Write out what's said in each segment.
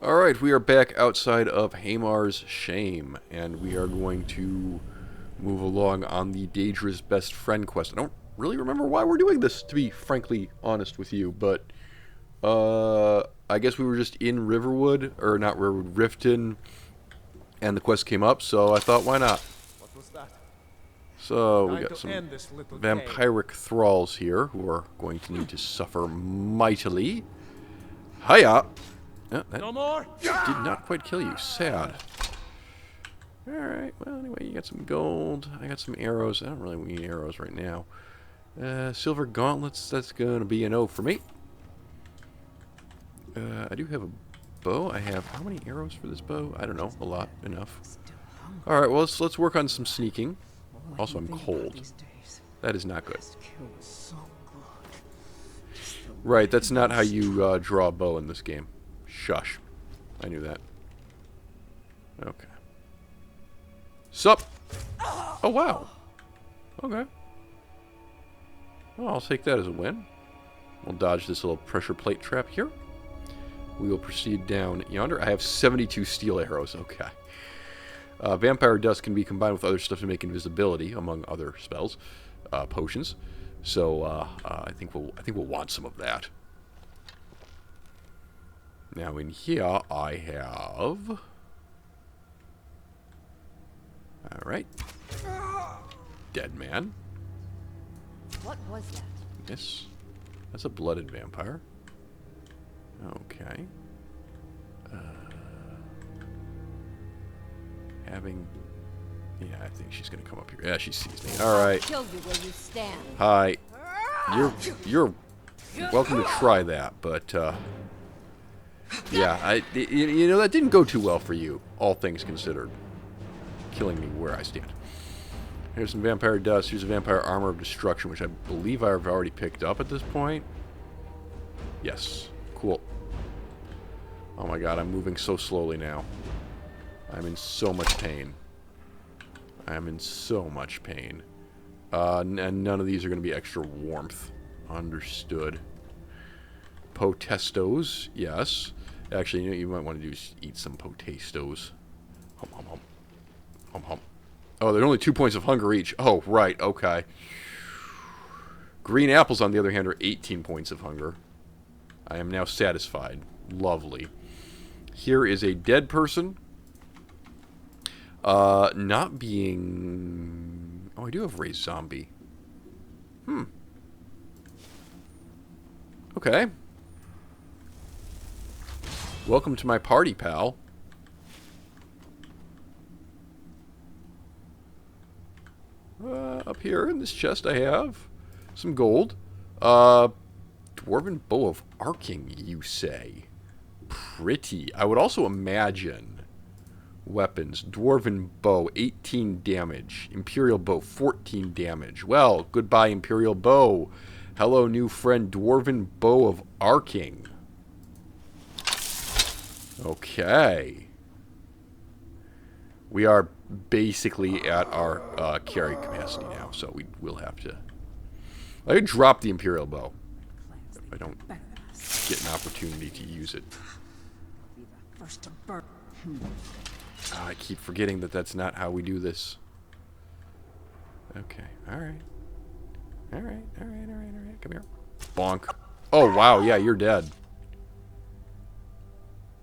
Alright, we are back outside of Hamar's Shame, and we are going to move along on the Daedra's Best Friend quest. I don't really remember why we're doing this, to be frankly honest with you, but I guess we were just in Riverwood, or not Riverwood, Riften, and the quest came up, so I thought, why not? What was that? So, we got some vampiric thralls here, who are going to need to suffer mightily. Hiya! Oh, that No more? did not quite kill you. Sad. Alright, well, anyway, you got some gold. I got some arrows. I don't really need arrows right now. Silver gauntlets, that's going to be an O for me. I do have a bow. I have how many arrows for this bow? I don't know. A lot. Enough. Alright, well, let's work on some sneaking. Also, I'm cold. That is not good. Right, that's not how you draw a bow in this game. Shush. I knew that. Okay. Sup? Oh, wow. Okay. Well, I'll take that as a win. We'll dodge this little pressure plate trap here. We will proceed down yonder. I have 72 steel arrows. Okay. Vampire dust can be combined with other stuff to make invisibility, among other spells, potions. So I think we'll want some of that. Now in here I have. All right. Dead man. What was that? Yes, that's a blooded vampire. Okay. Yeah, I think she's gonna come up here. Yeah, she sees me. All right. Kill you where you stand. Hi. You're welcome to try that, but yeah, you know that didn't go too well for you, all things considered. Killing me where I stand. Here's some vampire dust. Here's a vampire armor of destruction, which I believe I've already picked up at this point. Yes. Cool. Oh my god, I'm moving so slowly now. I'm in so much pain. I'm in so much pain. And none of these are going to be extra warmth. Understood. Potestos, yes. Actually, you know what you might want to do is eat some potestos. Hum, hum, hum. Hum, hum. Oh, they're only 2 points of hunger each. Oh, right, okay. Green apples, on the other hand, are 18 points of hunger. I am now satisfied. Lovely. Here is a dead person. Not being... Oh, I do have raised zombie. Okay. Welcome to my party, pal. Up here in this chest I have some gold. Dwarven bow of arcing, you say? Pretty. I would also imagine weapons. Dwarven bow, 18 damage. Imperial bow, 14 damage. Well, goodbye, Imperial bow. Hello, new friend, Dwarven bow of arcing. Okay. We are basically at our carry capacity now, so we will have to... I could drop the Imperial bow if I don't get an opportunity to use it. Oh, I keep forgetting that that's not how we do this. Okay, alright. Alright. Come here. Bonk. Oh, wow, yeah, you're dead.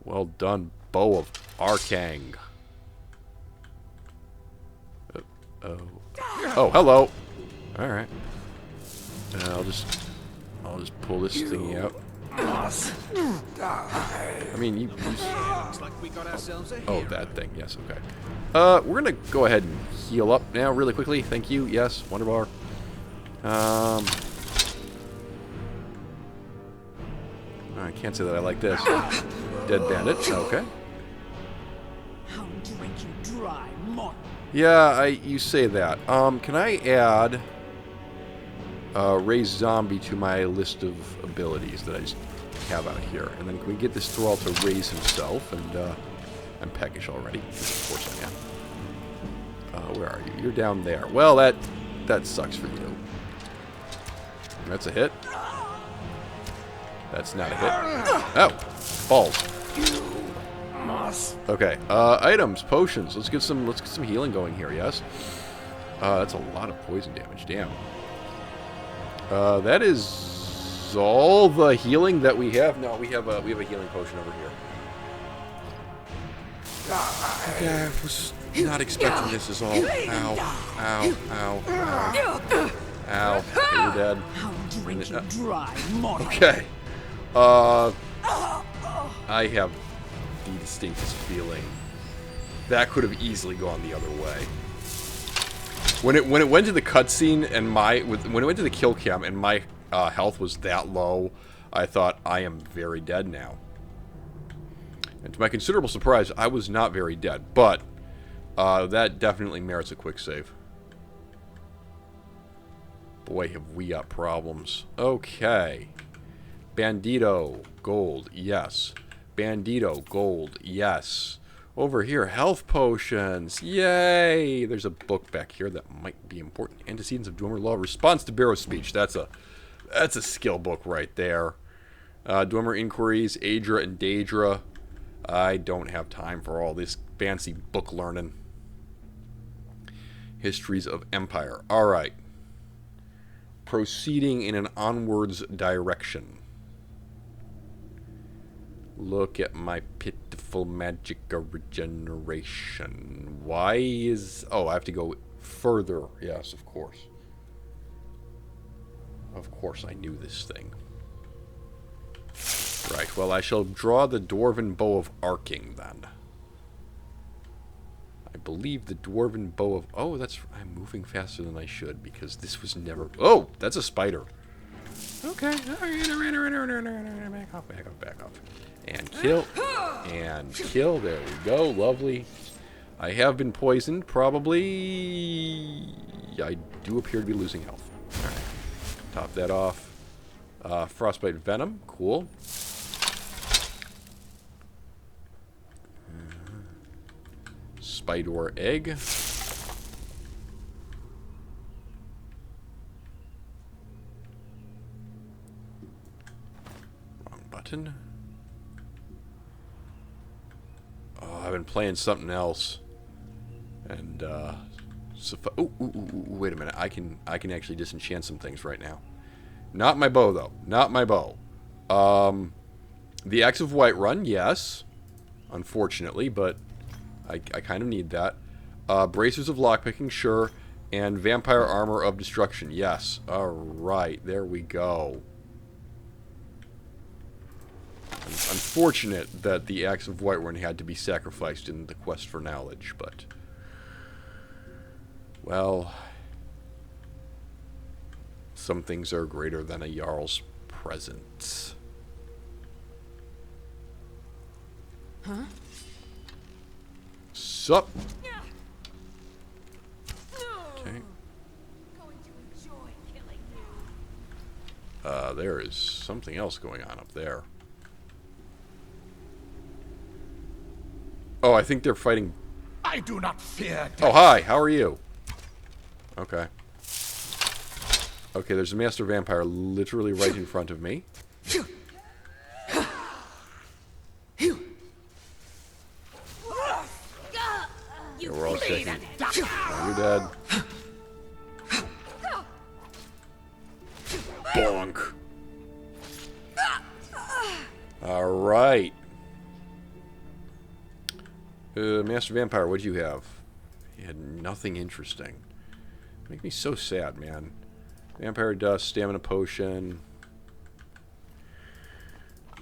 Well done, bow of arcing. Oh, hello. All right. I'll just pull this thingy out. I mean, you. Looks like we got ourselves a hero. Oh, that thing. Yes. Okay. We're gonna go ahead and heal up now, really quickly. Thank you. Yes. Wonder bar. I can't say that I like this. Dead bandit. Okay. I'll drink you dry, mon. Yeah, you say that. Can I add raise zombie to my list of abilities that I just have out here? And then can we get this thrall to raise himself? And I'm peckish already. Of course I am. Where are you? You're down there. Well, that sucks for you. That's a hit. That's not a hit. Oh, balls. Okay, items, potions. Let's get some healing going here. Yes. That's a lot of poison damage. Damn. That is all the healing that we have. No, we have a healing potion over here. Okay, I was not expecting this at all. Ow, ow, ow, ow. Ow. Okay, you're dead. I'll drink you dry, mortal. Okay. I have the distinctest feeling that could have easily gone the other way. When it went to the cutscene and when it went to the kill cam and my health was that low, I thought I am very dead now. And to my considerable surprise, I was not very dead, but that definitely merits a quick save. Boy, have we got problems. Okay. Bandito, gold, yes. Bandito, gold, yes. Over here, health potions. Yay! There's a book back here that might be important. Antecedents of Dwemer Law. Response to Barrow Speech. That's a skill book right there. Dwemer Inquiries, Aedra and Daedra. I don't have time for all this fancy book learning. Histories of Empire. Alright. Proceeding in an onwards direction. Look at my pitiful magic regeneration. Why is... Oh, I have to go further. Yes, of course. Of course I knew this thing. Right, well, I shall draw the Dwarven Bow of Arcing, then. I believe the Dwarven Bow of... Oh, that's... I'm moving faster than I should, because this was never... Oh, that's a spider. Okay. Back off, back off, back off. And kill. And kill. There we go. Lovely. I have been poisoned, probably... I do appear to be losing health. Alright. Top that off. Frostbite Venom. Cool. Spider Egg. Wrong button. Oh, I've been playing something else. And, wait a minute. I can actually disenchant some things right now. Not my bow, though. Not my bow. The Axe of Whiterun, yes. Unfortunately, but I kind of need that. Bracers of Lockpicking, sure. And Vampire Armor of Destruction, yes. Alright, there we go. Unfortunate that the Axe of Whiterun had to be sacrificed in the quest for knowledge, but... Well... Some things are greater than a Jarl's presence. Huh? Sup? Okay. There is something else going on up there. Oh, I think they're fighting. I do not fear death. Oh, hi. How are you? Okay. Okay, there's a master vampire literally right in front of me. Yeah, we're all checking. Oh, you're dead. Bonk. Alright. Master Vampire, what'd you have? You had nothing interesting. Make me so sad, man. Vampire Dust, Stamina Potion.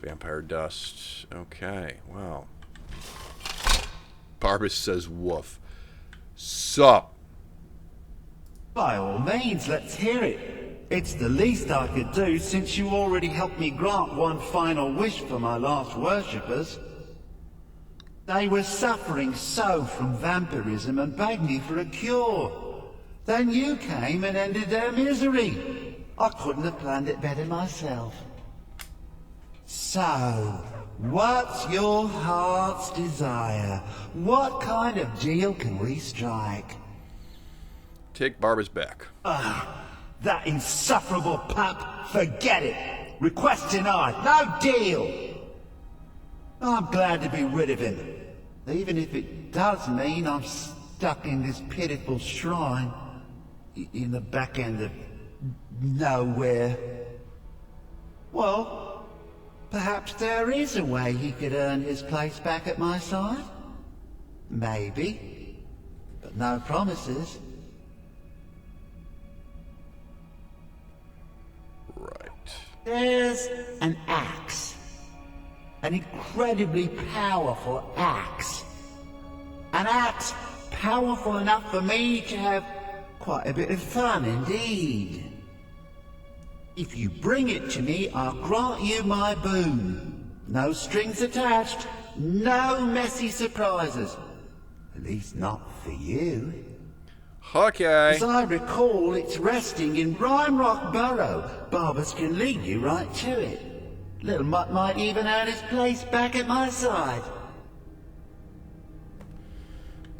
Vampire Dust. Okay, wow. Barbus says woof. Sup? By all means, let's hear it. It's the least I could do since you already helped me grant one final wish for my last worshippers. They were suffering so from vampirism and begged me for a cure. Then you came and ended their misery. I couldn't have planned it better myself. So, what's your heart's desire? What kind of deal can we strike? Take Barbus back. That insufferable pup, forget it. Request denied. No deal. I'm glad to be rid of him, even if it does mean I'm stuck in this pitiful shrine in the back end of nowhere. Well, perhaps there is a way he could earn his place back at my side. Maybe, but no promises. Right. There's an axe. An incredibly powerful axe. An axe powerful enough for me to have quite a bit of fun indeed. If you bring it to me, I'll grant you my boon. No strings attached, no messy surprises. At least not for you. Okay. As I recall, it's resting in Rime Rock Burrow. Barbers can lead you right to it. Little Mutt might even earn his place back at my side.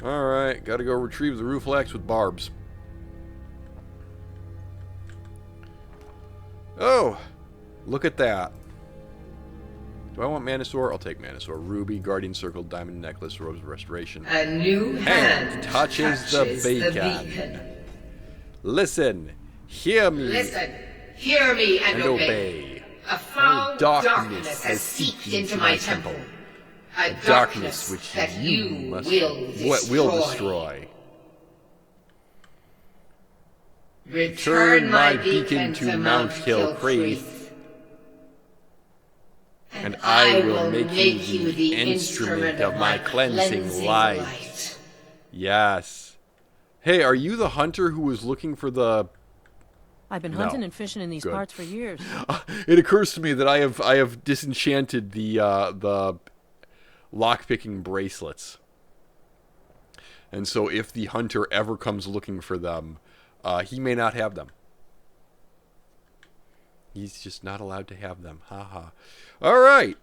Alright, gotta go retrieve the roof axe with barbs. Oh! Look at that. Do I want Manosaur? I'll take Manosaur. Ruby, Guardian Circle, Diamond Necklace, Robes of Restoration. A new hand And touches the beacon. Listen, hear me. Listen, hear me and obey. A foul darkness has seeped into my temple. A darkness which that you will destroy. Return my beacon to Mount Hillcrest, and I will make you the instrument of my cleansing light. Yes. Hey, are you the hunter who was looking for the... I've been hunting and fishing in these Good. parts for years. It occurs to me that I have disenchanted the lockpicking bracelets. And so if the hunter ever comes looking for them, he may not have them. He's just not allowed to have them. Haha. All right.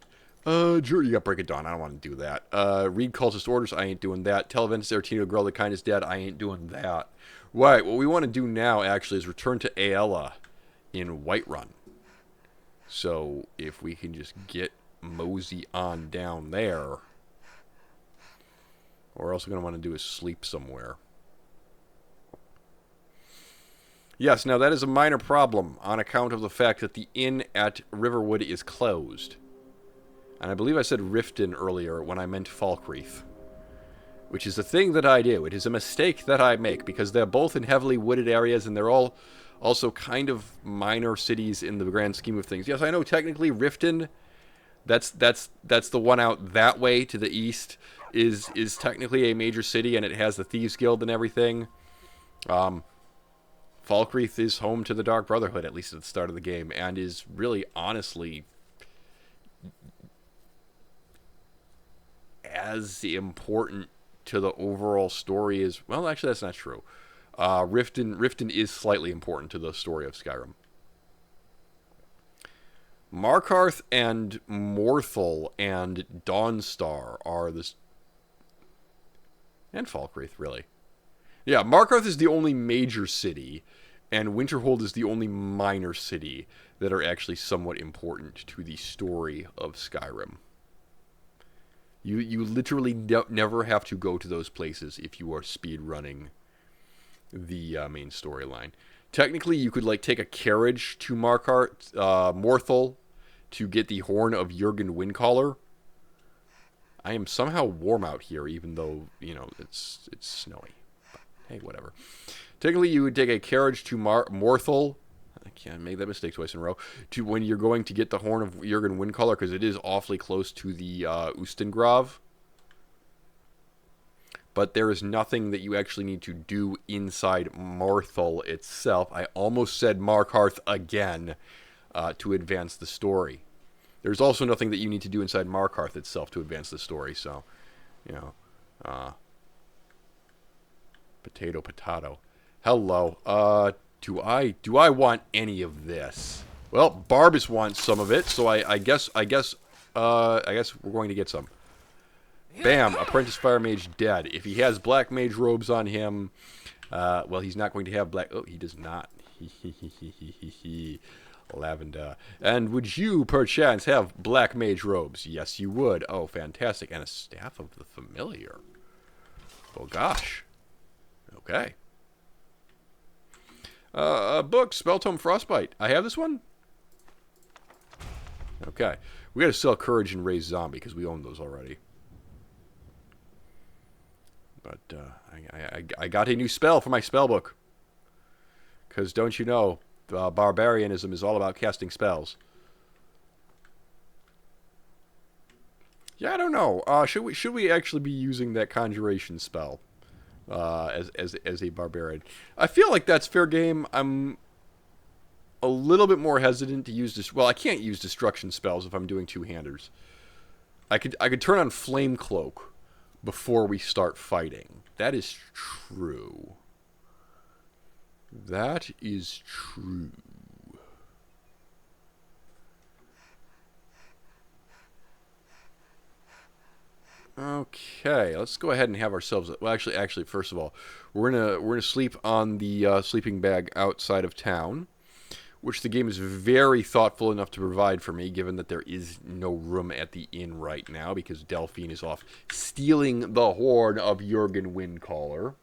Drew, you got Break of Dawn. I don't want to do that. Read Cultist Orders. I ain't doing that. Tell Ventus Aretino Girl the Kind is dead. I ain't doing that. Right. What we want to do now, actually, is return to Aella in Whiterun. So, if we can just get mosey on down there. Or else we're going to want to do is sleep somewhere. Yes, now that is a minor problem on account of the fact that the inn at Riverwood is closed. And I believe I said Riften earlier when I meant Falkreath. Which is a thing that I do. It is a mistake that I make because they're both in heavily wooded areas and they're all also kind of minor cities in the grand scheme of things. Yes, I know technically Riften, that's the one out that way to the east, is technically a major city and it has the Thieves Guild and everything. Falkreath is home to the Dark Brotherhood, at least at the start of the game, and is really, honestly, as important to the overall story as... Well, actually, that's not true. Riften is slightly important to the story of Skyrim. Markarth and Morthal and Dawnstar are this... And Falkreath, really. Yeah, Markarth is the only major city, and Winterhold is the only minor city that are actually somewhat important to the story of Skyrim. You literally never have to go to those places if you are speedrunning the main storyline. Technically, you could take a carriage to Morthal to get the Horn of Jurgen Windcaller. I am somehow warm out here, even though, it's snowy. But, hey, whatever. Technically, you would take a carriage to Morthal. I can't make that mistake twice in a row. To when you're going to get the Horn of Jurgen Windcaller, because it is awfully close to the Ustengrav. But there is nothing that you actually need to do inside Morthal itself. I almost said Markarth again to advance the story. There's also nothing that you need to do inside Markarth itself to advance the story. So, potato. Hello. Do I want any of this? Well, Barbus wants some of it, so I guess we're going to get some. Bam! Apprentice Fire Mage dead. If he has Black Mage robes on him, well, he's not going to have black... Oh, he does not. Lavender. And would you, perchance, have black mage robes? Yes, you would. Oh, fantastic. And a staff of the familiar. Oh, gosh. Okay. Book, Spelltome Frostbite. I have this one? Okay. We gotta sell Courage and Raise Zombie, because we own those already. But, I got a new spell for my spell book. Because, don't you know, barbarianism is all about casting spells. Yeah, I don't know. Should we actually be using that conjuration spell as a barbarian? I feel like that's fair game. I'm a little bit more hesitant to use this. Well, I can't use destruction spells if I'm doing two-handers. I could turn on Flame Cloak before we start fighting. That is true. That is true. Okay, let's go ahead and have ourselves. Well, actually, first of all, we're gonna sleep on the sleeping bag outside of town, which the game is very thoughtful enough to provide for me, given that there is no room at the inn right now because Delphine is off stealing the horn of Jurgen Windcaller.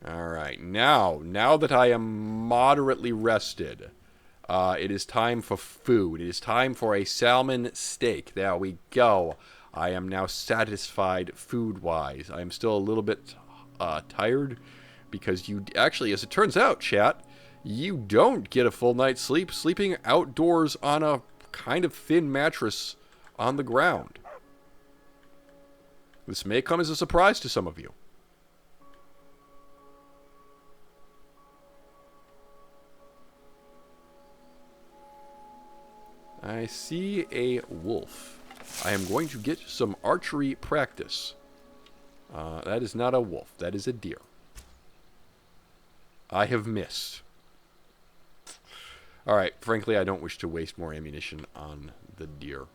Alright, now that I am moderately rested, it is time for food. It is time for a salmon steak. There we go. I am now satisfied food-wise. I am still a little bit tired because you actually, as it turns out, chat, you don't get a full night's sleep sleeping outdoors on a kind of thin mattress on the ground. This may come as a surprise to some of you. I see a wolf. I am going to get some archery practice. That is not a wolf. That is a deer. I have missed. Alright, frankly, I don't wish to waste more ammunition on the deer.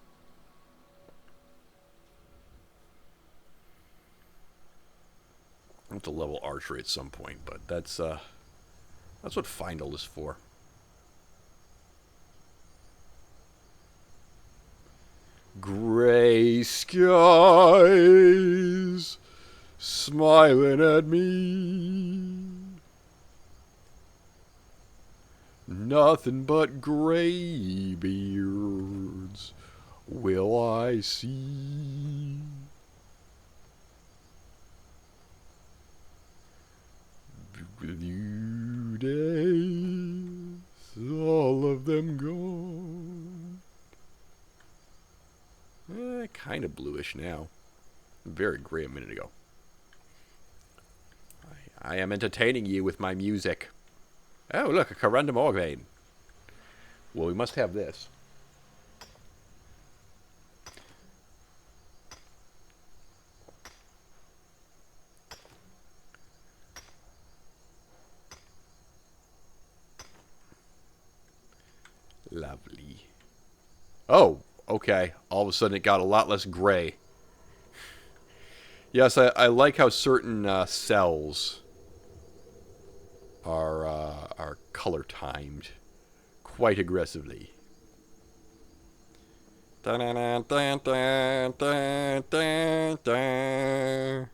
I'll have to level archery at some point, but that's what Findle is for. Gray skies smiling at me. Nothing but gray beards will I see. New days, all of them gone. Kind of bluish now. Very gray a minute ago. I am entertaining you with my music. Oh, look, a corundum organe. Well, we must have this. Lovely. Oh, okay. All of a sudden it got a lot less gray. Yes, I like how certain cells are color timed quite aggressively. Dun, dun, dun, dun, dun, dun, dun.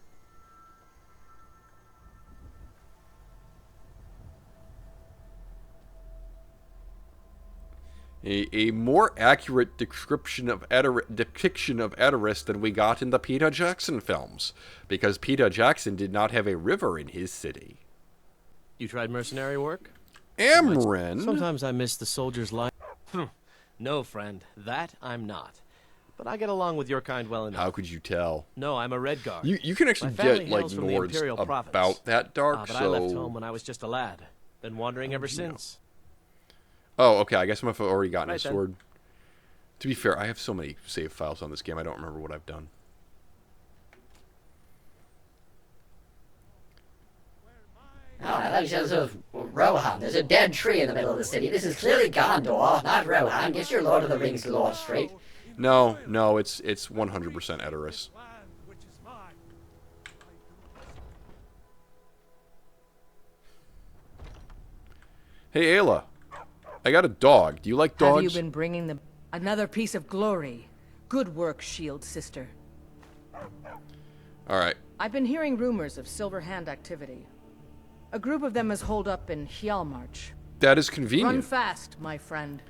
A more accurate depiction of Edoras than we got in the Peter Jackson films, because Peter Jackson did not have a river in his city. You tried mercenary work? Amren? Sometimes I miss the soldier's life. No, friend, that I'm not. But I get along with your kind well enough. How could you tell? No, I'm a Red Guard. You can actually get, like, Nords about that dark, but so... I left home when I was just a lad. Been wandering ever since. Oh, okay, I guess I must have already gotten a sword. Then. To be fair, I have so many save files on this game, I don't remember what I've done. Oh, I thought you said this was Rohan. There's a dead tree in the middle of the city. This is clearly Gondor, not Rohan. Get your Lord of the Rings lore straight. No, it's 100% Edoras. Hey, Ayla. I got a dog. Do you like dogs? Have you been bringing them another piece of glory? Good work, Shield Sister. All right. I've been hearing rumors of Silver Hand activity. A group of them is holed up in Hjalmarch. That is convenient. Run fast, my friend.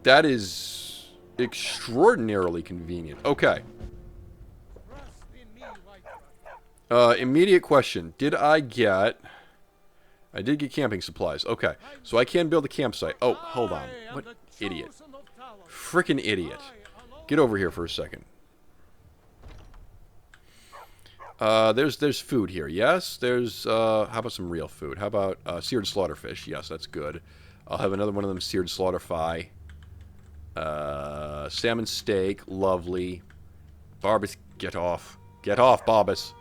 That is extraordinarily convenient. Okay. Immediate question. I did get camping supplies. Okay. So I can build a campsite. Oh, hold on. What idiot. Frickin' idiot. Get over here for a second. There's food here. Yes. There's, how about some real food? How about, seared slaughterfish? Yes, that's good. I'll have another one of them seared slaughterfy. Salmon steak. Lovely. Barbas, get off. Get off, Barbas.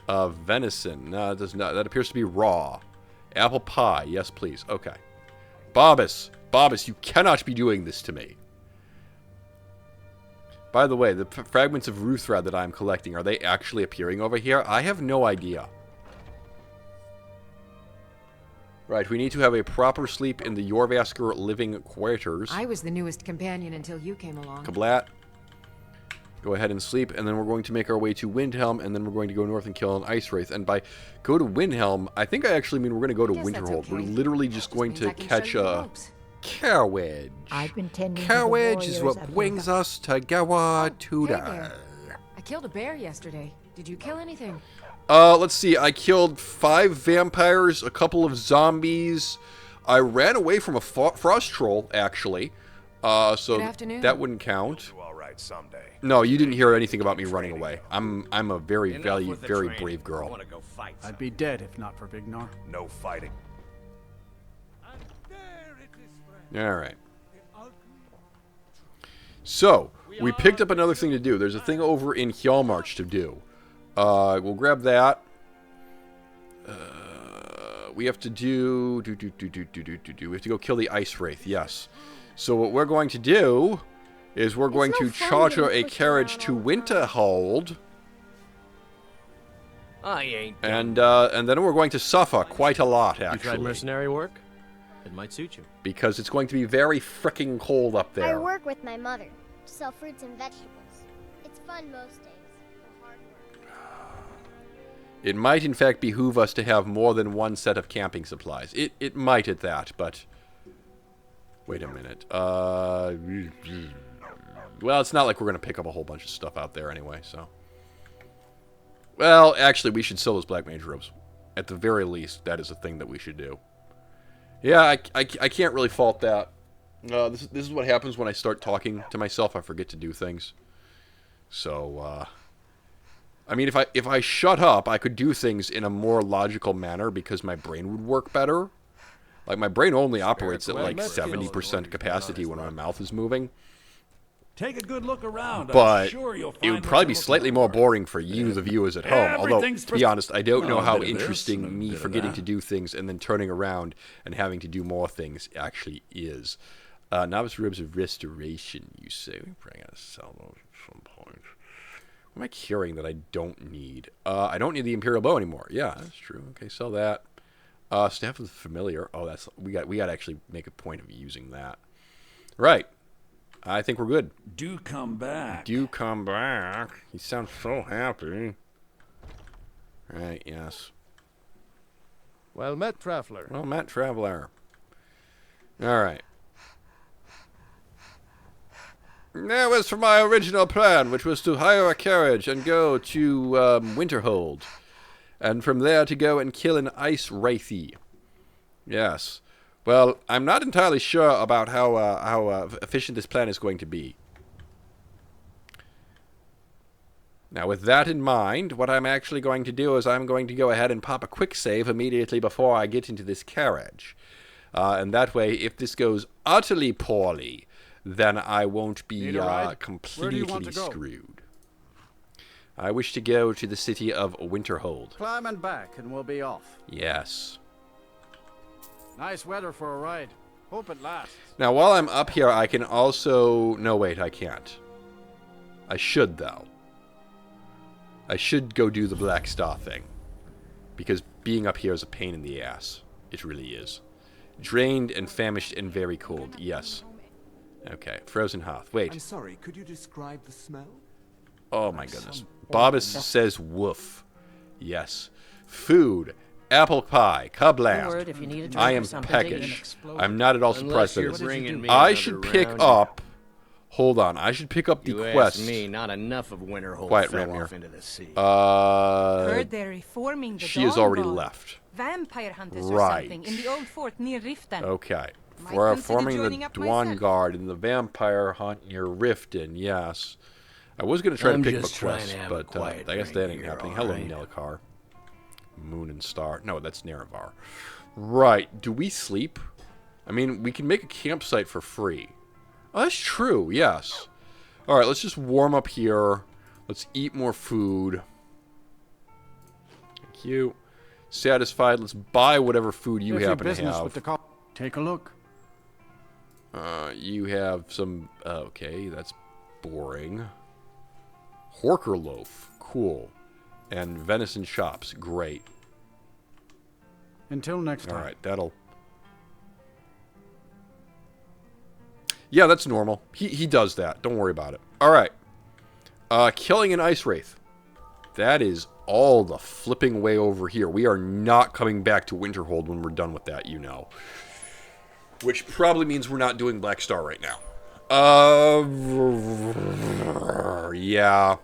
Venison. No, it does not. That appears to be raw. Apple pie. Yes, please. Okay. Barbas. Barbas, you cannot be doing this to me. By the way, the fragments of roof thread that I'm collecting, are they actually appearing over here? I have no idea. Right, we need to have a proper sleep in the Jorvasker living quarters. I was the newest companion until you came along. Kablat. Go ahead and sleep, and then we're going to make our way to Windhelm, and then we're going to go north and kill an Ice Wraith. And by go to Windhelm, I think I actually mean we're going to go to Winterhold. Okay. We're literally just going to catch a carriage. I've been tending Carriage to the is warriors what of brings Luga. us together Hey today. there. I killed a bear yesterday. Did you kill anything? Let's see. I killed 5 vampires, a couple of zombies. I ran away from a frost troll, actually. So Good afternoon. that wouldn't count. Do all right someday. No, you didn't hear anything about me running away. I'm a very, Enough very, with the very training. brave I girl. want to go fight. I'd be dead if not for Vignar. No fighting. All right. So, we picked up another thing to do. There's a thing over in Hjalmarch to do. We'll grab that. We have to do... We have to go kill the Ice Wraith, yes. So what we're going to do is we're going to charter a carriage to Winterhold. I ain't. And then we're going to suffer quite a lot, You tried actually. mercenary work? It might suit you. Because it's going to be very fricking cold up I there. work with my mother to sell fruits and vegetables. It's fun most days, but hard work. It might, in fact, behoove us to have more than one set of camping supplies. It might at that, but... Wait a minute. Well, it's not like we're going to pick up a whole bunch of stuff out there anyway, so... Well, actually, we should sell those Black Mage robes. At the very least, that is a thing that we should do. Yeah, I can't really fault that. This is what happens when I start talking to myself. I forget to do things. So, I mean, if I shut up, I could do things in a more logical manner because my brain would work better. Like, my brain only operates at like 70% capacity when my mouth is moving. Take a good look around. I'm But sure you'll it find would probably what be you're slightly looking more for. boring for you, the viewers at home. Although, Everything's to be honest, I don't know Well, a how bit of this and a interesting me bit of forgetting that. to do things and then turning around and having to do more things actually is. Novice Robes of Restoration, you say. We bring us sell those at some point. What am I carrying that I don't need? I don't need the Imperial Bow anymore. Yeah, that's true. Okay, sell that. Staff of the Familiar. Oh, that's we got to actually make a point of using that. Right. I think we're good. Do come back. Do come back. You sound so happy. Right, yes. Well met, traveler. Well, Matt Traveler. Alright. Now, as for my original plan, which was to hire a carriage and go to Winterhold. And from there to go and kill an Ice Wraithy. Yes. Well, I'm not entirely sure about how efficient this plan is going to be. Now, with that in mind, what I'm actually going to do is I'm going to go ahead and pop a quick save immediately before I get into this carriage. And that way, if this goes utterly poorly, then I won't be Need a ride? Where do completely you want to go? screwed. I wish to go to the city of Winterhold. Climb and back, and we'll be off. Yes. Nice weather for a ride. Hope it lasts. Now, while I'm up here, I can also... No, wait, I can't. I should, though. I should go do the Black Star thing. Because being up here is a pain in the ass. It really is. Drained and famished and very cold. Yes. Okay. Frozen hearth. Wait. I'm sorry, could you describe the smell? Oh my goodness. Bobbis says woof. Yes. Food. Apple pie. Kablast. If you need a drink I or am something, peckish. I'm not at all surprised by you're this. bringing me I another should pick round. up... Hold on. I should pick up the You quest. ask me, not enough of Winterhold Quiet, fell Ramir. off into the sea. Heard they're reforming the she has Dawn already Guard. left. Vampire hunters Right. or something in the old fort near Riften. Okay. Might For consider forming the joining up Dwan myself. Guard in the vampire hunt near Riften, yes. I was going to try to I'm pick up a just trying quest, to have a but quiet I guess drink that ain't here, happening. all Hello, right. Nilakar. Moon and Star. No, that's Nerevar. Right. Do we sleep? I mean, we can make a campsite for free. Oh, that's true, yes. Alright, let's just warm up here. Let's eat more food. Thank you. Satisfied. Let's buy whatever food you If your happen to business have. with the take a look. You have some... okay, that's boring. Horker loaf. Cool. And venison chops. Great. Until next time. Alright, that'll... Yeah, that's normal. He does that. Don't worry about it. Alright. Killing an ice wraith. That is all the flipping way over here. We are not coming back to Winterhold when we're done with that, you know. Which probably means we're not doing Black Star right now. Yeah.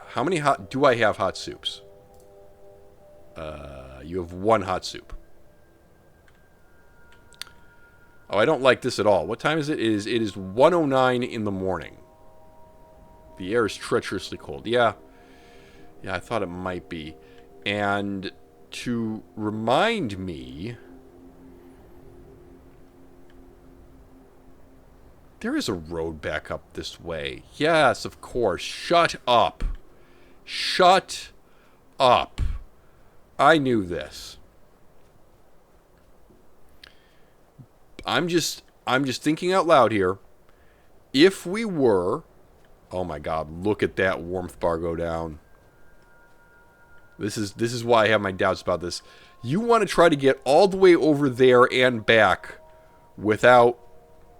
How many hot... Do I have hot soups? You have one hot soup. Oh, I don't like this at all. What time is it? It is 1:09 in the morning. The air is treacherously cold. Yeah. Yeah, I thought it might be. And to remind me... There is a road back up this way. Yes, of course. Shut up. Shut up. I knew this. I'm just thinking out loud here. If we were... Oh my god, look at that warmth bar go down. This is why I have my doubts about this. You want to try to get all the way over there and back without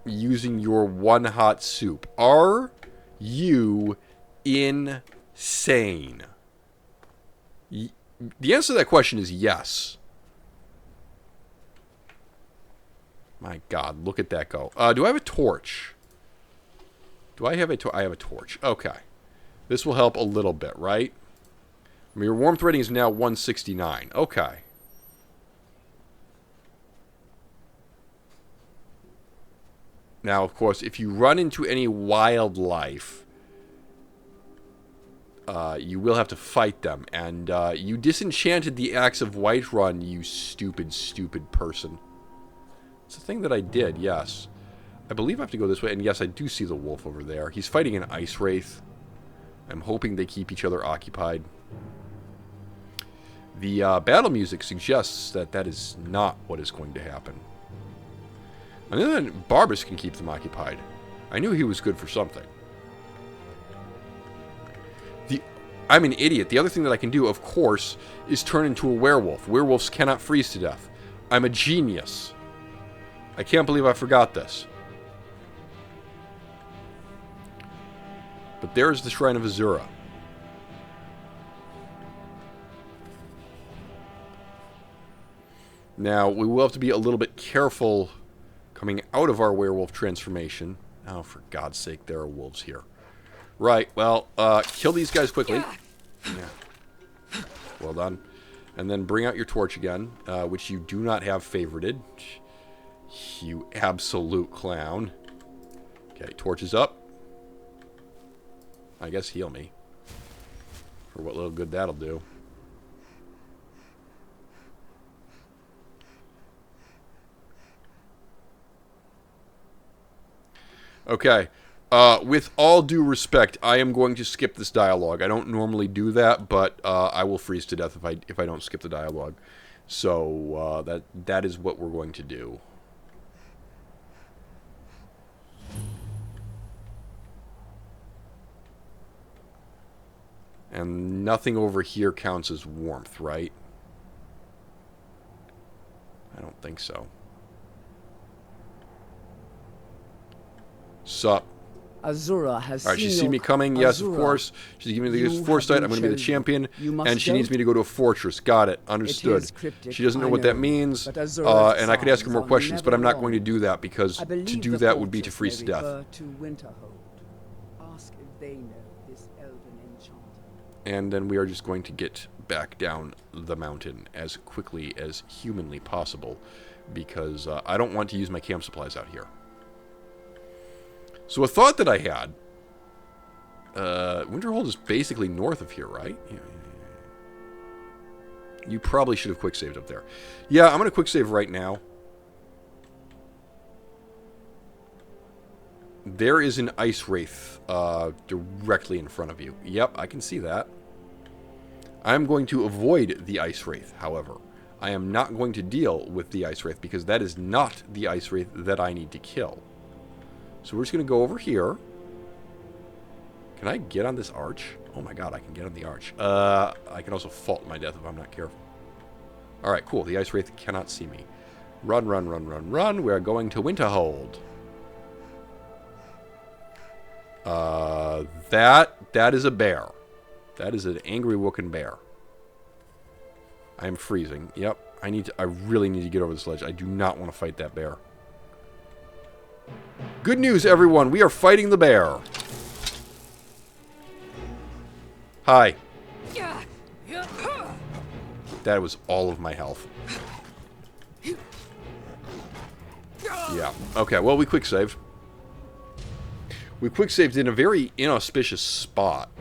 using your one hot soup. Are you insane? The answer to that question is yes. My god, look at that go. Do I have a torch? Do I have a torch? I have a torch. Okay. This will help a little bit, right? I mean, your warmth rating is now 169. Okay. Now, of course, if you run into any wildlife, you will have to fight them. And you disenchanted the axe of Whiterun, you stupid, stupid person. It's a thing that I did, yes. I believe I have to go this way. And yes, I do see the wolf over there. He's fighting an ice wraith. I'm hoping they keep each other occupied. The battle music suggests that that is not what is going to happen. On the other hand, Barbas can keep them occupied. I knew he was good for something. I'm an idiot. The other thing that I can do, of course, is turn into a werewolf. Werewolves cannot freeze to death. I'm a genius. I can't believe I forgot this. But there's the Shrine of Azura. Now, we will have to be a little bit careful coming out of our werewolf transformation. Oh, for God's sake, there are wolves here. Right, well, kill these guys quickly. Yeah. Well done. And then bring out your torch again, which you do not have favorited. You absolute clown. Okay, torch is up. I guess heal me. For what little good that'll do. Okay. With all due respect, I am going to skip this dialogue. I don't normally do that, but I will freeze to death if I don't skip the dialogue. So that is what we're going to do. And nothing over here counts as warmth, right? don't think so. Sup? Azura has Alright, she's seen me coming. Yes, of course. She's giving me the foresight. I'm going to be the champion. And she needs me to go to a fortress. Got it. Understood. She doesn't know what that means. And I could ask her more questions, but I'm not going to do that because to do that would be to freeze to death. Ask if they know this elven enchanter. And then we are just going to get back down the mountain as quickly as humanly possible because I don't want to use my camp supplies out here. So a thought that I had, Winterhold is basically north of here, right? Yeah. You probably should have quick saved up there. Yeah, I'm going to quick save right now. There is an ice wraith directly in front of you. Yep, I can see that. I'm going to avoid the ice wraith, however. I am not going to deal with the ice wraith because that is not the ice wraith that I need to kill. So we're just going to go over here. Can I get on this arch? Oh my god, I can get on the arch. I can also fault my death if I'm not careful. Alright, cool. The ice wraith cannot see me. Run, run, run, run, run. We are going to Winterhold. That is a bear. That is an angry looking bear. I am freezing. Yep. I really need to get over this ledge. I do not want to fight that bear. Good news, everyone. We are fighting the bear. Hi. That was all of my health. Yeah. Okay, well, we quick saved. We quick saved in a very inauspicious spot.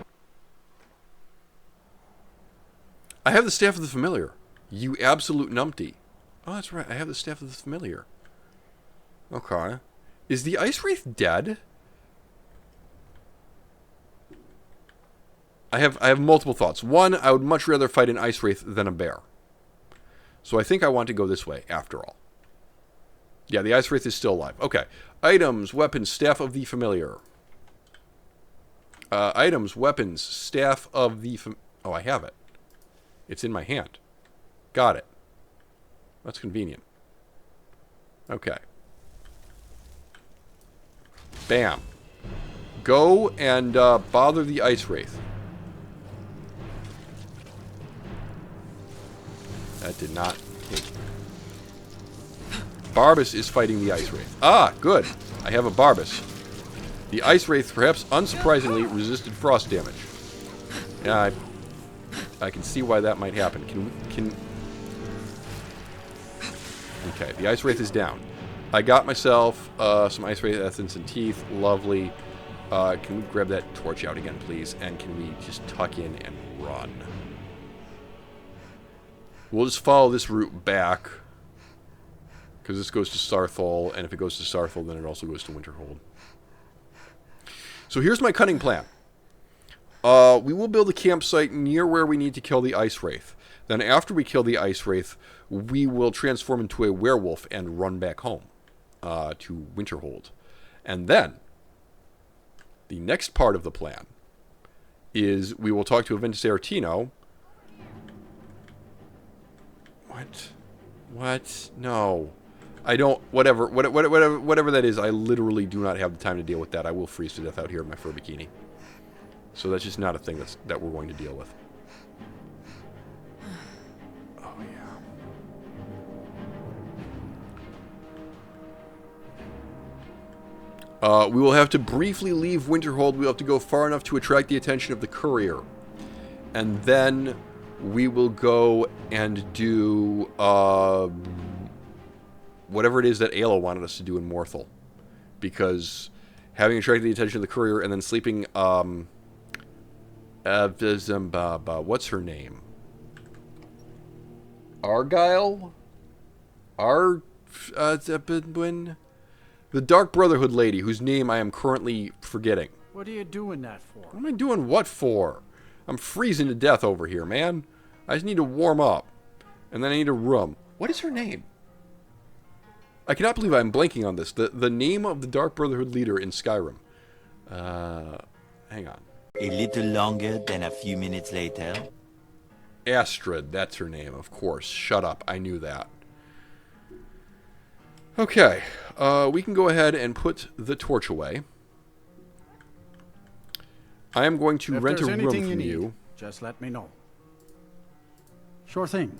I have the Staff of the Familiar. You absolute numpty. Oh, that's right. I have the Staff of the Familiar. Okay. Is the Ice Wraith dead? I have multiple thoughts. One, I would much rather fight an Ice Wraith than a bear. So I think I want to go this way, after all. Yeah, the Ice Wraith is still alive. Okay. Items, weapons, Staff of the Familiar. Items, weapons, Staff of the Oh, I have it. It's in my hand. Got it. That's convenient. Okay. Bam. Go and bother the Ice Wraith. That did not hit. Barbas is fighting the Ice Wraith. Ah, good. I have a Barbas. The Ice Wraith, perhaps unsurprisingly, resisted frost damage. Yeah, I can see why that might happen. Okay, the Ice Wraith is down. I got myself some Ice Wraith essence and teeth. Lovely. Can we grab that torch out again, please? And can we just tuck in and run? We'll just follow this route back. Because this goes to Sarthol, and if it goes to Sarthol, then it also goes to Winterhold. So here's my cunning plan. We will build a campsite near where we need to kill the Ice Wraith. Then after we kill the Ice Wraith, we will transform into a werewolf and run back home to Winterhold. And then, the next part of the plan is we will talk to Aventus Aretino. What? No. I don't... Whatever that is, I literally do not have the time to deal with that. I will freeze to death out here in my fur bikini. So that's just not a thing that we're going to deal with. Oh, yeah. We will have to briefly leave Winterhold. We'll have to go far enough to attract the attention of the courier. And then we will go and do whatever it is that Ayla wanted us to do in Morthal. Because having attracted the attention of the courier and then sleeping... what's her name? Argyle? The Dark Brotherhood lady, whose name I am currently forgetting. What are you doing that for? What am I doing what for? I'm freezing to death over here, man. I just need to warm up. And then I need a room. What is her name? I cannot believe I'm blanking on this. The name of the Dark Brotherhood leader in Skyrim. Hang on. A little longer than a few minutes later. Astrid, that's her name, of course. Shut up, I knew that. Okay, we can go ahead and put the torch away. I am going to rent a room from you. Just let me know. Sure thing.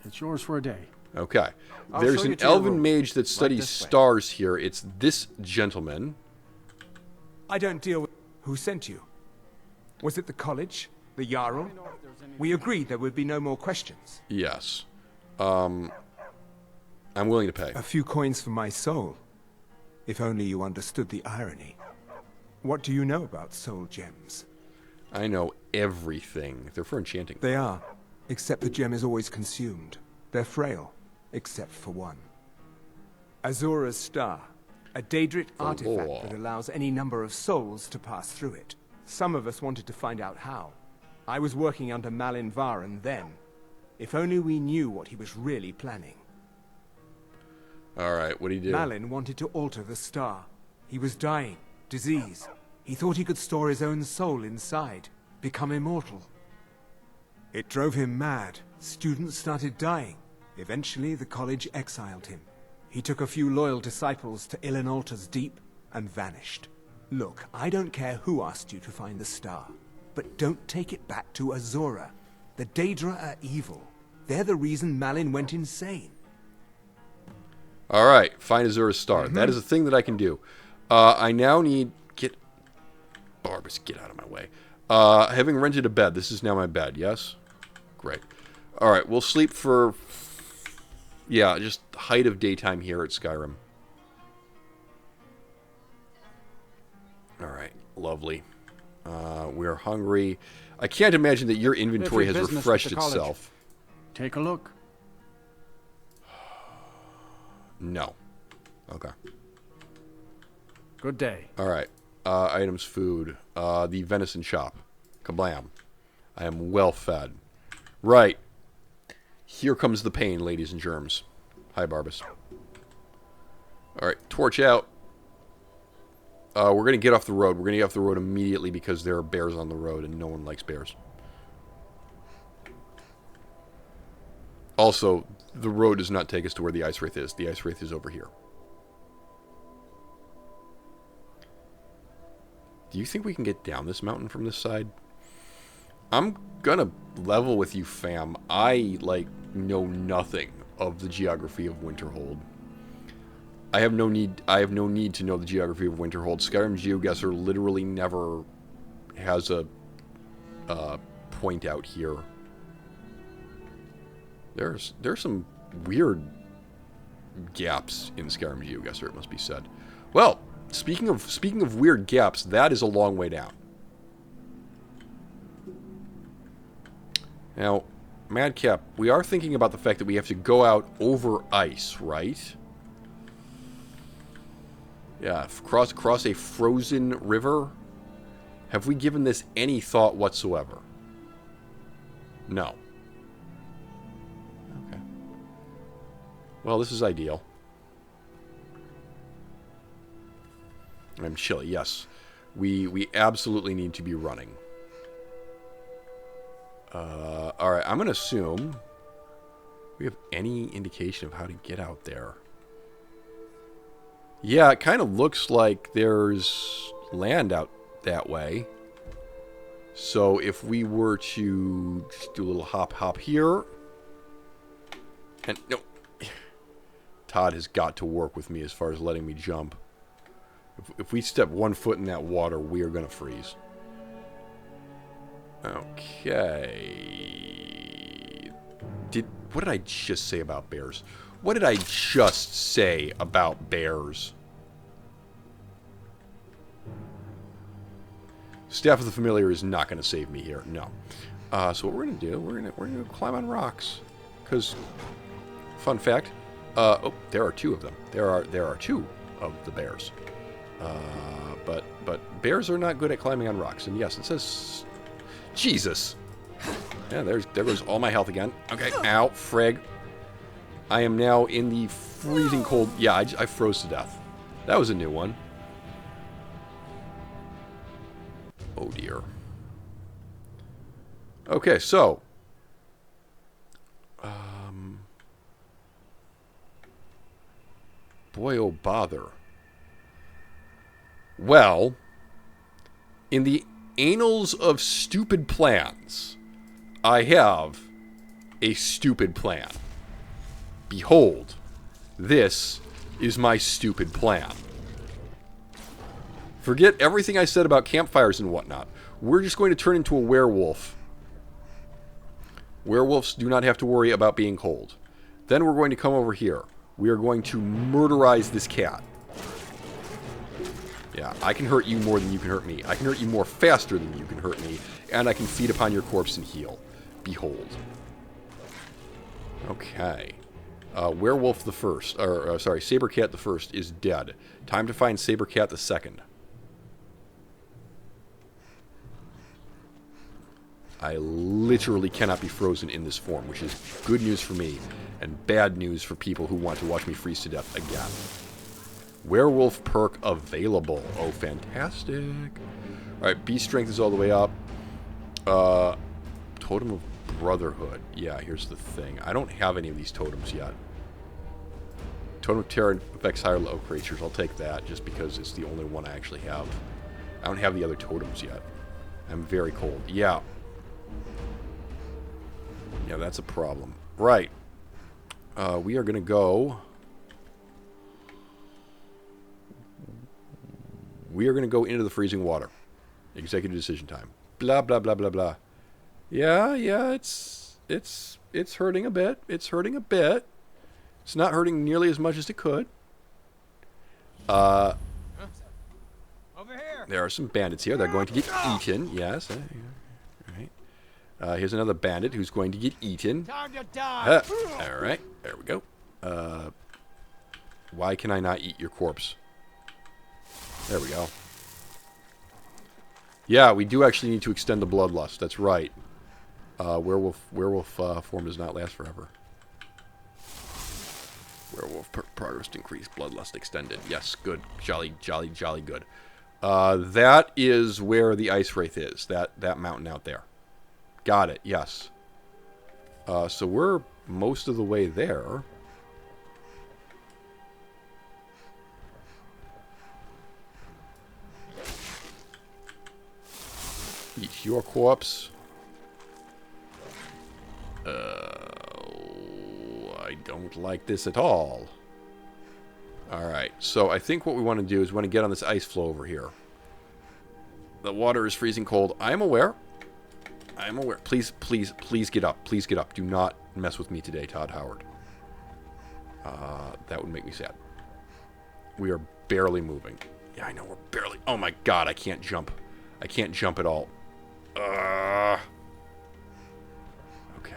It's yours for a day. Okay. I'll There's show you an to your elven room. mage that Right studies this way. stars here. It's this gentleman. I don't deal with... Who sent you? Was it the college? The Jarl? We agreed there would be no more questions. Yes. I'm willing to pay. A few coins for my soul. If only you understood the irony. What do you know about soul gems? I know everything. They're for enchanting. They are, except the gem is always consumed. They're frail, except for one. Azura's Star, a Daedric artifact law. that allows any number of souls to pass through it. Some of us wanted to find out how. I was working under Malin Varen then. If only we knew what he was really planning. Alright, what do you do? Malin wanted to alter the star. He was dying, disease. He thought he could store his own soul inside, become immortal. It drove him mad. Students started dying. Eventually, the college exiled him. He took a few loyal disciples to Illinalta's Deep and vanished. Look, I don't care who asked you to find the star, but don't take it back to Azura. The Daedra are evil. They're the reason Malin went insane. Alright, find Azura's star. That is a thing that I can do. I now need... Barbas, get out of my way. Having rented a bed. This is now my bed, yes? Great. Alright, we'll sleep for... Yeah, just height of daytime here at Skyrim. Alright, lovely. We're hungry. I can't imagine that your inventory has business with refreshed the college. itself. Take a look. No. Okay. Good day. Alright. Items, food. The venison shop. Kablam. I am well fed. Right. Here comes the pain, ladies and germs. Hi, Barbas. Alright, torch out. We're going to get off the road. We're going to get off the road immediately because there are bears on the road and no one likes bears. Also, the road does not take us to where the ice wraith is. The ice wraith is over here. Do you think we can get down this mountain from this side? I'm gonna level with you, fam. I, know nothing of the geography of Winterhold. I have no need to know the geography of Winterhold. Skyrim GeoGuessr literally never has a point out here. There's some weird gaps in Skyrim GeoGuessr, it must be said. Well, speaking of weird gaps, that is a long way down. Now, Madcap, we are thinking about the fact that we have to go out over ice, right? Yeah, cross a frozen river. Have we given this any thought whatsoever? No. Okay. Well, this is ideal. I'm chilly, yes. We absolutely need to be running. Alright, I'm going to assume we have any indication of how to get out there. Yeah, it kind of looks like there's land out that way. So if we were to just do a little hop here. And no. Todd has got to work with me as far as letting me jump. If we step 1 foot in that water, we are going to freeze. Okay. What did I just say about bears? What did I just say about bears? Staff of the Familiar is not going to save me here. No. So what we're going to do, we're going to climb on rocks. Because, fun fact, oh, there are 2 of them. There are 2 of the bears. But bears are not good at climbing on rocks. And yes, it says... Jesus! Yeah, there goes all my health again. Okay, ow, frig. I am now in the freezing cold... Yeah, I froze to death. That was a new one. Oh, dear. Okay, so... Boy, oh bother. Well, in the annals of stupid plans, I have a stupid plan. Behold, this is my stupid plan. Forget everything I said about campfires and whatnot. We're just going to turn into a werewolf. Werewolves do not have to worry about being cold. Then we're going to come over here. We are going to murderize this cat. Yeah, I can hurt you more than you can hurt me. I can hurt you more faster than you can hurt me. And I can feed upon your corpse and heal. Behold. Okay. Werewolf the first, or sorry, Sabercat the first is dead. Time to find Sabercat the second. I literally cannot be frozen in this form, which is good news for me and bad news for people who want to watch me freeze to death again. Werewolf perk available. Oh, fantastic. Alright, beast strength is all the way up. Totem of Brotherhood. Yeah, here's the thing. I don't have any of these totems yet. Totem of Terror affects higher low creatures. I'll take that just because it's the only one I actually have. I don't have the other totems yet. I'm very cold. Yeah. Yeah, that's a problem. Right. We are going to go... We are going to go into the freezing water. Executive decision time. Blah, blah, blah, blah, blah. Yeah, it's hurting a bit. It's hurting a bit. It's not hurting nearly as much as it could. Over here. There are some bandits here. They're going to get eaten. Yes. Right. Here's another bandit who's going to get eaten. Time to die. All right. There we go. Why can I not eat your corpse? There we go. Yeah, we do actually need to extend the bloodlust. That's right. Werewolf form does not last forever. Werewolf progress increased. Bloodlust extended. Yes, good. Jolly, jolly, jolly good. That is where the Ice Wraith is. That mountain out there. Got it. Yes. So we're most of the way there. Eat your corpse. I don't like this at all. Alright, so I think what we want to do is we want to get on this ice floe over here. The water is freezing cold. I am aware. I am aware. Please, please, please get up. Please get up. Do not mess with me today, Todd Howard. That would make me sad. We are barely moving. Yeah, I know, we're barely... Oh my god, I can't jump. I can't jump at all. Okay.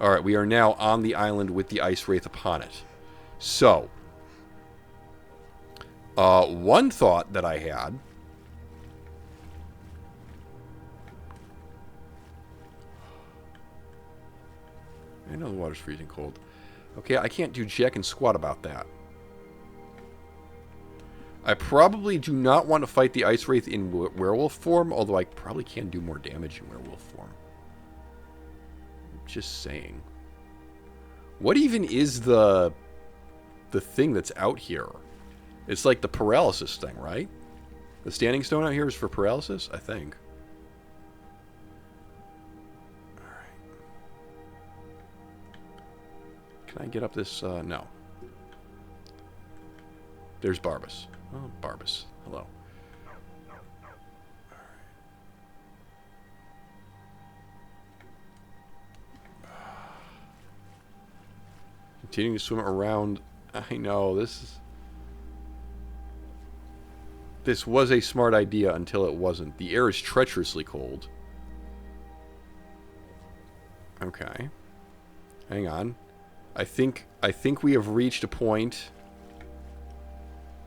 Alright, we are now on the island with the Ice Wraith upon it. So, one thought that I had... I know the water's freezing cold. Okay, I can't do jack and squat about that. I probably do not want to fight the Ice Wraith in werewolf form, although I probably can do more damage in werewolf form. Just saying. What even is the thing that's out here? It's like the paralysis thing, right? The standing stone out here is for paralysis, I think. Alright. Can I get up this? No. There's Barbas. Oh, Barbas. Hello. Continuing to swim around. I know, this was a smart idea until it wasn't. The air is treacherously cold. Okay. Hang on. I think we have reached a point.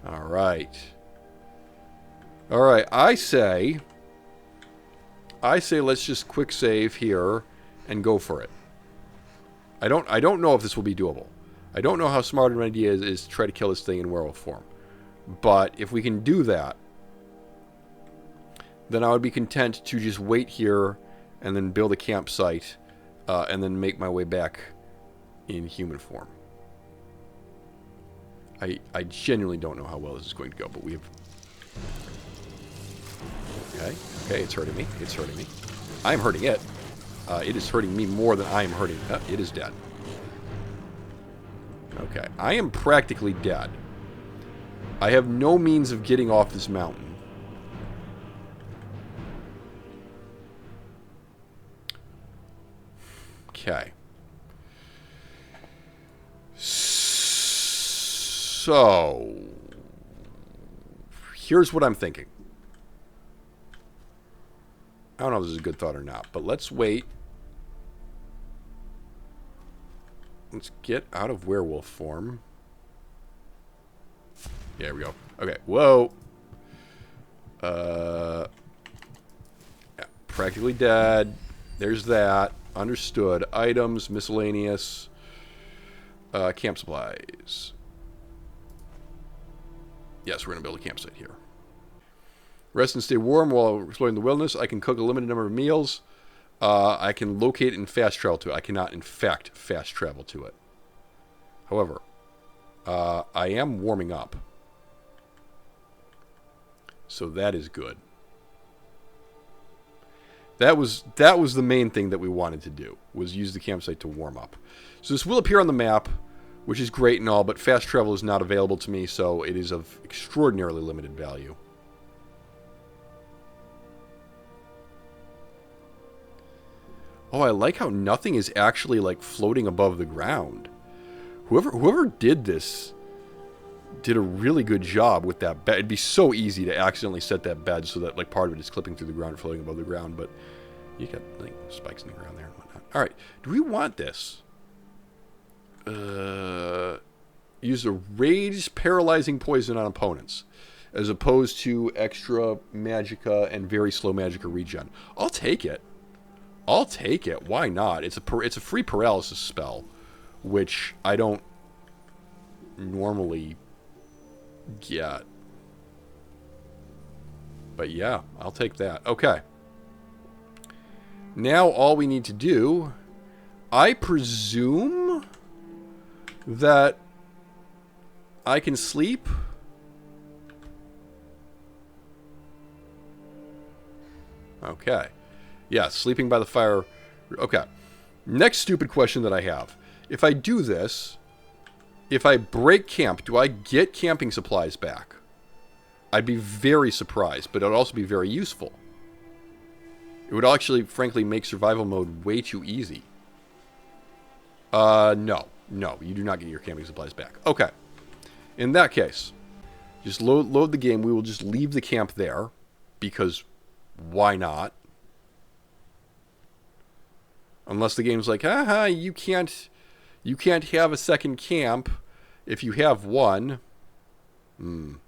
Alright. Alright, I say let's just quick save here and go for it. I don't know if this will be doable. I don't know how smart an idea is to try to kill this thing in werewolf form. But if we can do that, then I would be content to just wait here and then build a campsite, and then make my way back in human form. I genuinely don't know how well this is going to go, but we have... Okay, it's hurting me. It's hurting me. I'm hurting it. It is hurting me more than I am hurting it. It is dead. Okay, I am practically dead. I have no means of getting off this mountain. Okay. So, here's what I'm thinking. I don't know if this is a good thought or not, but let's wait. Let's get out of werewolf form. Yeah, here we go. Okay, whoa. Yeah, practically dead. There's that. Understood. Items, miscellaneous. Camp supplies. Yes, we're going to build a campsite here. Rest and stay warm while exploring the wilderness. I can cook a limited number of meals. I can locate and fast travel to it. I cannot, in fact, fast travel to it. However, I am warming up. So that is good. That was the main thing that we wanted to do, was use the campsite to warm up. So this will appear on the map, which is great and all, but fast travel is not available to me, so it is of extraordinarily limited value. Oh, I like how nothing is actually, like, floating above the ground. Whoever did this did a really good job with that bed. It'd be so easy to accidentally set that bed so that, like, part of it is clipping through the ground and floating above the ground, but you got, like, spikes in the ground there and whatnot. Alright, do we want this? Use a rage paralyzing poison on opponents, as opposed to extra magicka and very slow magicka regen. I'll take it. I'll take it. Why not? It's a free paralysis spell, which I don't normally get. But yeah, I'll take that. Okay. Now all we need to do, I presume that I can sleep. Okay. Yeah, sleeping by the fire. Okay. Next stupid question that I have. If I do this, if I break camp, do I get camping supplies back? I'd be very surprised, but it would also be very useful. It would actually, frankly, make survival mode way too easy. No. No, you do not get your camping supplies back. Okay. In that case, just load the game. We will just leave the camp there, because why not? Unless the game's like, haha, you can't have a second camp if you have one. And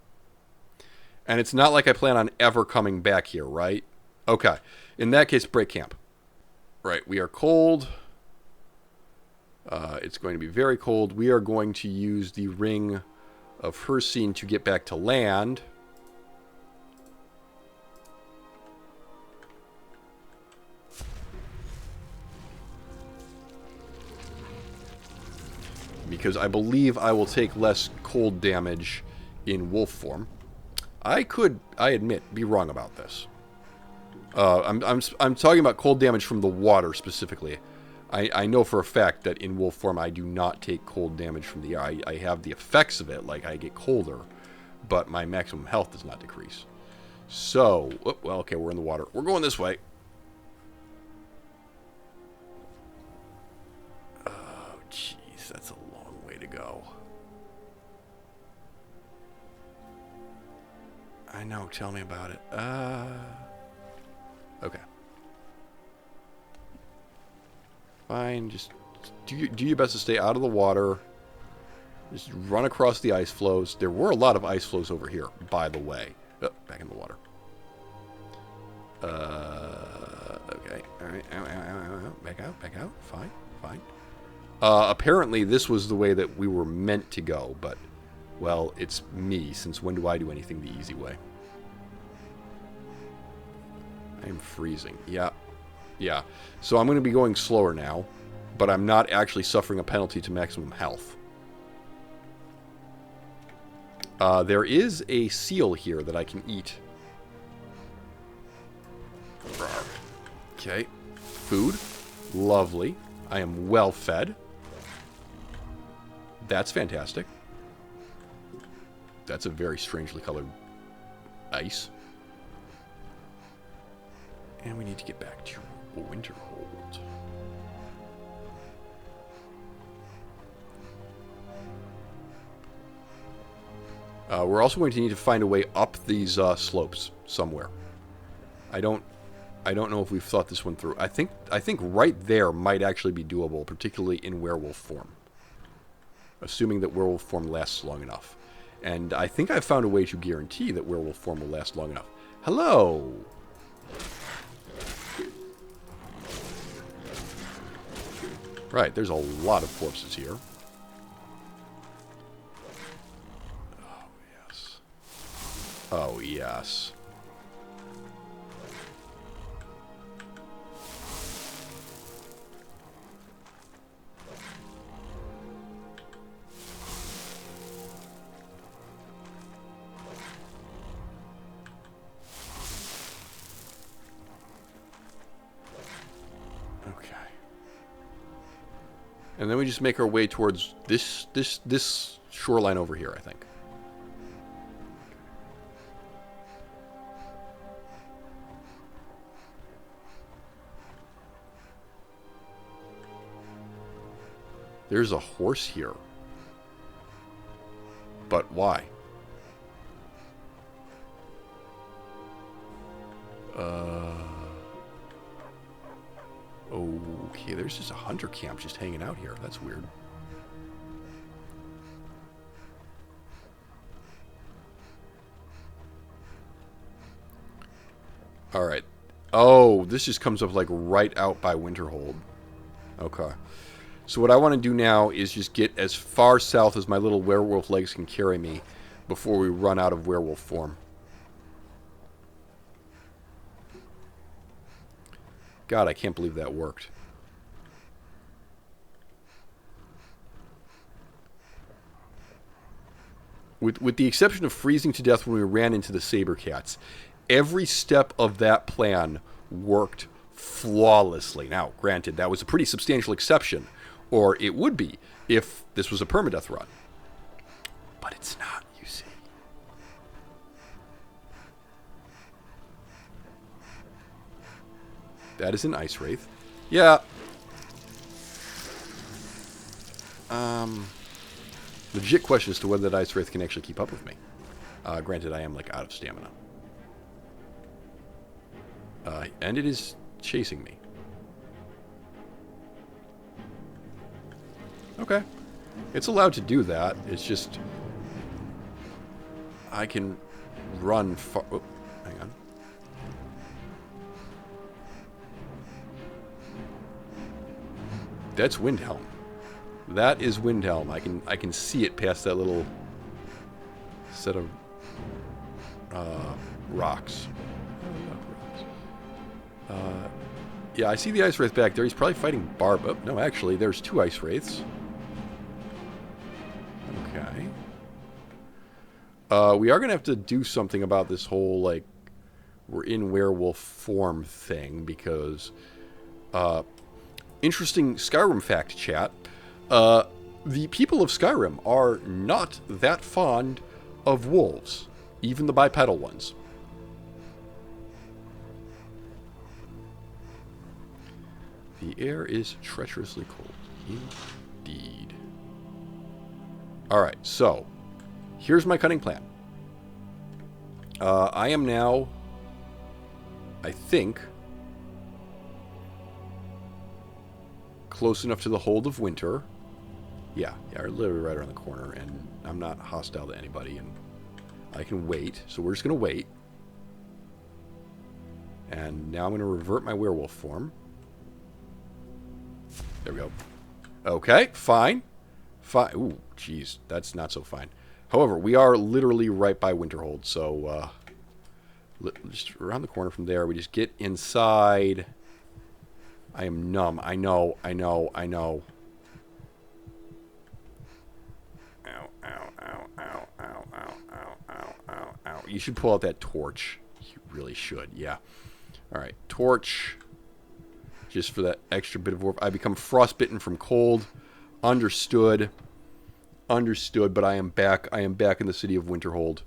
it's not like I plan on ever coming back here, right? Okay. In that case, break camp. Right, we are cold. It's going to be very cold. We are going to use the Ring of Hercene to get back to land. Because I believe I will take less cold damage in wolf form. I could, I admit, be wrong about this. I'm talking about cold damage from the water specifically. I know for a fact that in wolf form I do not take cold damage from the air. I have the effects of it, like I get colder, but my maximum health does not decrease. So, well, okay, we're in the water. We're going this way. Oh, jeez, that's a long way to go. I know, tell me about it. Okay. Fine, just do your best to stay out of the water. Just run across the ice flows. There were a lot of ice flows over here, by the way. Oh, back in the water. Okay. Alright. Back out. Fine. Apparently this was the way that we were meant to go, but, well, it's me, since when do I do anything the easy way? I'm freezing. Yeah. So I'm going to be going slower now, but I'm not actually suffering a penalty to maximum health. There is a seal here that I can eat. Okay. Food. Lovely. I am well fed. That's fantastic. That's a very strangely colored ice. And we need to get back to Winterhold. We're also going to need to find a way up these slopes somewhere. I don't know if we've thought this one through. I think right there might actually be doable, particularly in werewolf form. Assuming that werewolf form lasts long enough. And I think I've found a way to guarantee that werewolf form will last long enough. Hello! Right, there's a lot of corpses here. Oh, yes. Oh, yes. And then we just make our way towards this shoreline over here, I think. There's a horse here. But why? Okay, there's just a hunter camp just hanging out here. That's weird. Alright. Oh, this just comes up like right out by Winterhold. Okay. So what I want to do now is just get as far south as my little werewolf legs can carry me before we run out of werewolf form. God, I can't believe that worked. With the exception of freezing to death when we ran into the saber cats, every step of that plan worked flawlessly. Now, granted, that was a pretty substantial exception, or it would be if this was a permadeath run. But it's not, you see. That is an ice wraith. Yeah. Legit question as to whether that ice wraith can actually keep up with me. Granted, I am like out of stamina. And it is chasing me. Okay. It's allowed to do that. It's just I can run far. Oh, hang on. That's Windhelm. That is Windhelm. I can see it past that little set of rocks. Yeah, I see the ice wraith back there. He's probably fighting Barb. Oh, no, actually, there's two ice wraiths. Okay. We are going to have to do something about this whole, like, we're in werewolf form thing, because, interesting Skyrim fact, chat. The people of Skyrim are not that fond of wolves, even the bipedal ones. The air is treacherously cold. Indeed. Alright, so here's my cunning plan. I am now, I think, close enough to the hold of winter. Yeah, literally right around the corner, and I'm not hostile to anybody, and I can wait. So we're just going to wait. And now I'm going to revert my werewolf form. There we go. Okay, fine. Fine. Ooh, jeez, that's not so fine. However, we are literally right by Winterhold, so just around the corner from there, we just get inside. I am numb. I know. Ow, ow, ow, ow, ow, ow, ow, You should pull out that torch. You really should, yeah. Alright, torch. Just for that extra bit of warmth. I become frostbitten from cold. Understood. Understood, but I am back. I am back in the city of Winterhold.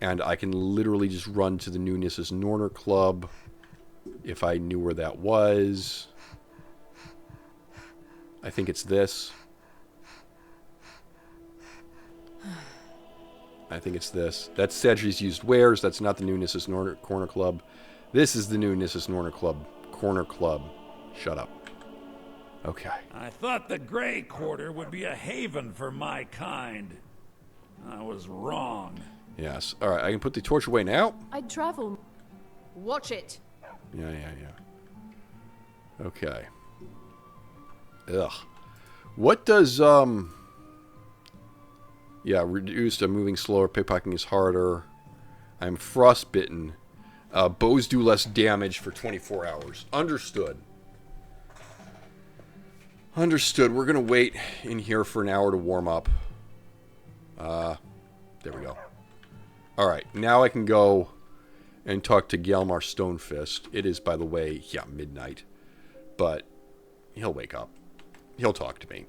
And I can literally just run to the new Nissus Norner Club. If I knew where that was. I think it's this. I think it's this. That's Cedri's Used Wares. That's not the new Nissus Norner Corner Club. This is the new Nissus Norner Club. Corner Club. Shut up. Okay. I thought the Grey Quarter would be a haven for my kind. I was wrong. Yes. Alright, I can put the torch away now. I'd travel. Watch it. Yeah. Okay. Ugh. What does, yeah, reduced, I'm moving slower, pickpocketing is harder. I'm frostbitten. Bows do less damage for 24 hours. Understood. Understood. We're going to wait in here for an hour to warm up. There we go. Alright, now I can go and talk to Galmar Stonefist. It is, by the way, yeah, midnight. But he'll wake up. He'll talk to me.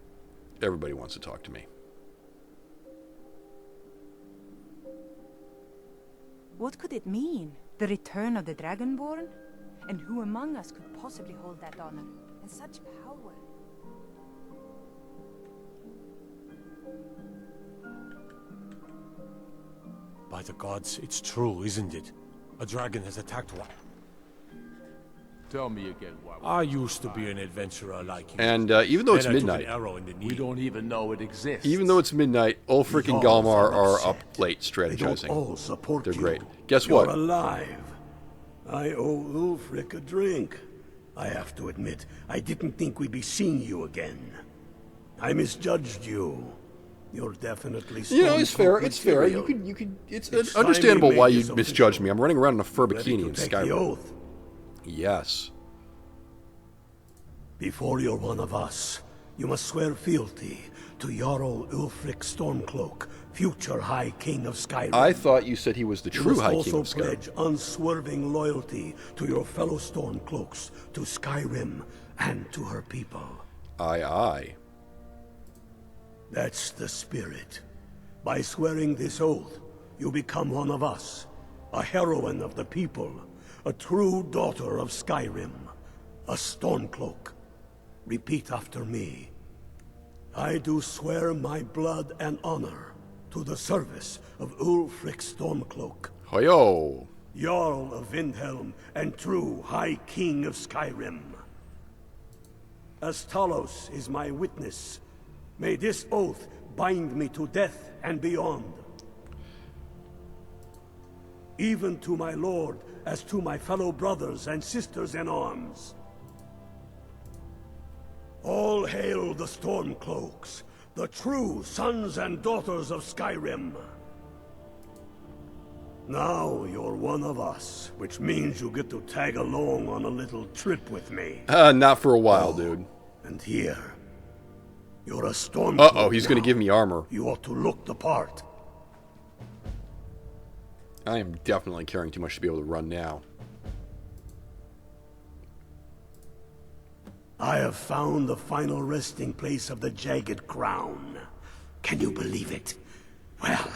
Everybody wants to talk to me. What could it mean? The return of the Dragonborn? And who among us could possibly hold that honor? And such power? By the gods, it's true, isn't it? A dragon has attacked one. Tell me again why. I used to be an adventurer like you. And even though it's Then I took midnight, an arrow in the knee. We don't even know it exists. even though it's midnight, Ulfric and Galmar are up late strategizing. They don't all support They're you. great. Guess You're what? alive. I owe Ulfric a drink. I have to admit, I didn't think we'd be seeing you again. I misjudged you. You're definitely. You know, it's fair. It's fair. You could. It's understandable why you'd misjudge me. I'm running around in a fur bikini in Skyrim. Yes. Before you're one of us, you must swear fealty to Jarl Ulfric Stormcloak, future High King of Skyrim. I thought you said he was the true High King of You must also Skyrim. pledge unswerving loyalty to your fellow Stormcloaks, to Skyrim, and to her people. Aye, aye. That's the spirit. By swearing this oath, you become one of us, a heroine of the people, a true daughter of Skyrim, a Stormcloak. Repeat after me. I do swear my blood and honor to the service of Ulfric Stormcloak. Hoyo! Jarl of Windhelm and true High King of Skyrim. As Talos is my witness, may this oath bind me to death and beyond. Even to my lord, as to my fellow brothers and sisters in arms. All hail the Stormcloaks, the true sons and daughters of Skyrim. Now you're one of us, which means you get to tag along on a little trip with me. Not for a while, dude. And here, you're a Stormcloak. Uh-oh, he's going to give me armor. You ought to look the part. I am definitely carrying too much to be able to run now. I have found the final resting place of the Jagged Crown. Can you believe it? Well,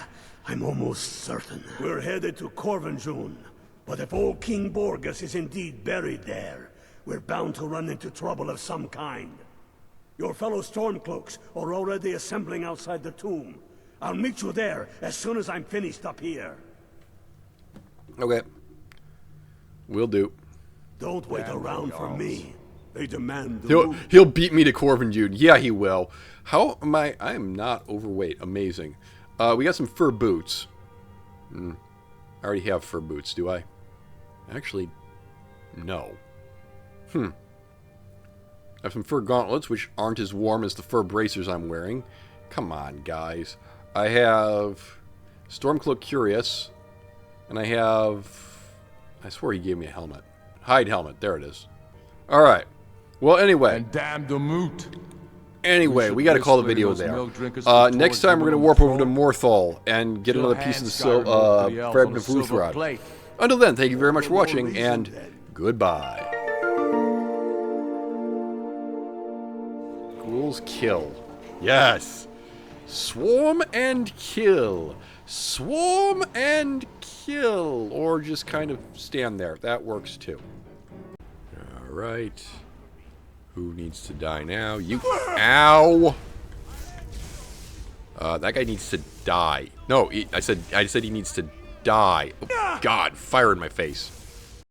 I'm almost certain. We're headed to Corvinjune, but if old King Borgus is indeed buried there, we're bound to run into trouble of some kind. Your fellow Stormcloaks are already assembling outside the tomb. I'll meet you there as soon as I'm finished up here. Okay. Will do. Don't wait around for me. They demand the He'll beat me to Corvinjune. Yeah, he will. How am I? I am not overweight. Amazing. We got some fur boots. I already have fur boots, do I? Actually, no. I have some fur gauntlets, which aren't as warm as the fur bracers I'm wearing. Come on, guys. I have Stormcloak Curious, and I have... I swear he gave me a helmet. Hide helmet. There it is. All right. Well, anyway. And damn the moot. Anyway, we got to call the video there. Next time we're going to warp over to Morthal and get another piece of the fragment of Ruthrod. Until then, thank you very much for watching, and goodbye. Ghouls kill. Yes. Swarm and kill. Swarm and kill. Or just kind of stand there. That works too. Alright. Who needs to die now? You. Ow! That guy needs to die. No, I said he needs to die. Oh, God, fire in my face.